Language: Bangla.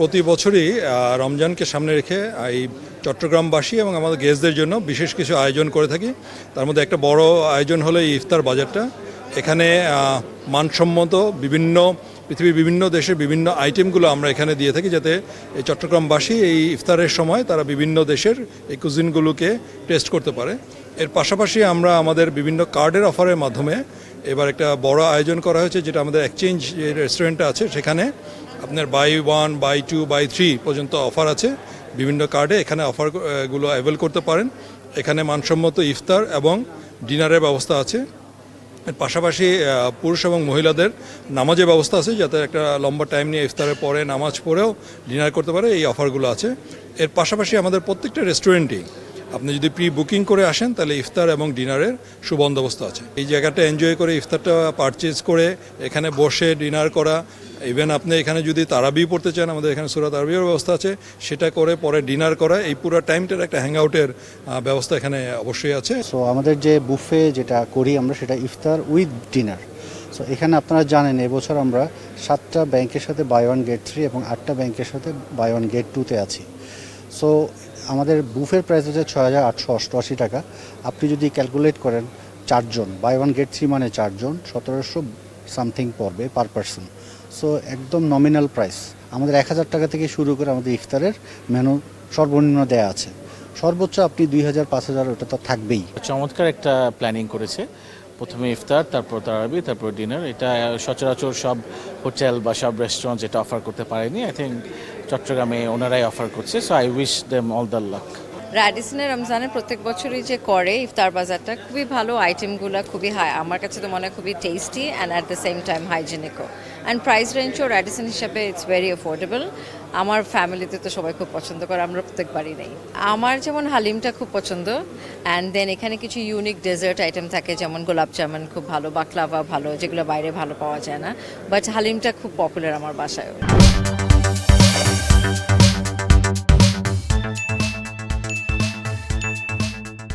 প্রতি বছরই রমজানকে সামনে রেখে এই চট্টগ্রামবাসী এবং আমাদের গেস্টদের জন্য বিশেষ কিছু আয়োজন করে থাকি। তার মধ্যে একটা বড় আয়োজন হলো এই ইফতার বাজারটা। এখানে মানসম্মত পৃথিবীর বিভিন্ন দেশের বিভিন্ন আইটেমগুলো আমরা এখানে দিয়ে থাকি, যাতে এই চট্টগ্রামবাসী এই ইফতারের সময় তারা বিভিন্ন দেশের এই কুজিনগুলোকে টেস্ট করতে পারে। এর পাশাপাশি আমরা আমাদের বিভিন্ন কার্ডের অফারের মাধ্যমে এবার একটা বড় আয়োজন করা হয়েছে, যেটা আমাদের এক্সচেঞ্জ যে রেস্টুরেন্টটা আছে সেখানে আপনার বাই 1 বাই 2 বাই 3 পর্যন্ত অফার আছে বিভিন্ন কার্ডে। এখানে অফারগুলো অ্যাভেল করতে পারেন। এখানে মানসম্মত ইফতার এবং ডিনারের ব্যবস্থা আছে। এর পাশাপাশি পুরুষ এবং মহিলাদের নামাজের ব্যবস্থা আছে, যাতে একটা লম্বা টাইম নিয়ে ইফতারের পরে নামাজ পড়েও ডিনার করতে পারে। এই অফারগুলো আছে। এর পাশাপাশি আমাদের প্রত্যেকটা রেস্টুরেন্টেই আপনি যদি প্রি বুকিং করে আসেন তাহলে ইফতার এবং ডিনারের সুবন্দোবস্ত আছে। এই জায়গাটা এনজয় করে ইফতারটা পারচেজ করে এখানে বসে ডিনার করা, ইভেন আপনি এখানে যদি তারাবি পড়তে চান, আমাদের এখানে সূরা তারাবির ব্যবস্থা আছে, সেটা করে পরে ডিনার করা, এই পুরো টাইমটার একটা হ্যাং আউটের ব্যবস্থা এখানে অবশ্যই আছে। সো আমাদের যে বুফে যেটা করি আমরা, সেটা ইফতার উইথ ডিনার। সো এখানে আপনারা জানেন এবছর আমরা 7টা ব্যাংকের সাথে বাই 1 গেট 3 এবং 8টা ব্যাংকের সাথে বাই 1 গেট 2-তে আছি। সো আমাদের বুফের প্রাইস হচ্ছে 6,888 টাকা। আপনি যদি ক্যালকুলেট করেন 4 জন, বাই 1 গেট 3 মানে 4 জন, 1700 সামথিং পড়বে পার পারসন। সো একদম নমিনাল প্রাইস। আমাদের 1000 টাকা থেকে শুরু করে আমাদের ইফতারের মেনু সর্বনিম্ন দেয়া আছে। সর্বোচ্চ আপনি 2000 5000 ওটা তো থাকবেই। চমৎকার একটা প্ল্যানিং করেছে। প্রথমে ইফতার, তারপর তারাবি, তারপর ডিনার। এটা সচরাচর সব হোটেল বা সব রেস্টুরেন্ট যেটা অফার করতে পারেনি। আই থিঙ্ক চট্টগ্রামে ওনারাই অফার করছে। So I wish them all the luck. র্যাডিসনে রমজানের প্রত্যেক বছরই যে করে ইফতার বাজারটা, খুবই ভালো। আইটেমগুলো খুবই হাই, আমার কাছে তো মনে হয় খুবই tasty and at the same time হাইজেনিকও। অ্যান্ড প্রাইস রেঞ্জও র্যাডিসন হিসাবে ইটস ভেরি অ্যাফোর্ডেবল। আমার ফ্যামিলিতে তো সবাই খুব পছন্দ করে, আমরা প্রত্যেকবারই নেই। আমার যেমন হালিমটা খুব পছন্দ, অ্যান্ড দেন এখানে কিছু ইউনিক ডেজার্ট আইটেম থাকে, যেমন গোলাপ জামুন খুব ভালো, বাকলাভা ভালো, যেগুলো বাইরে ভালো পাওয়া যায় না। বাট হালিমটা খুব পপুলার আমার বাসায়।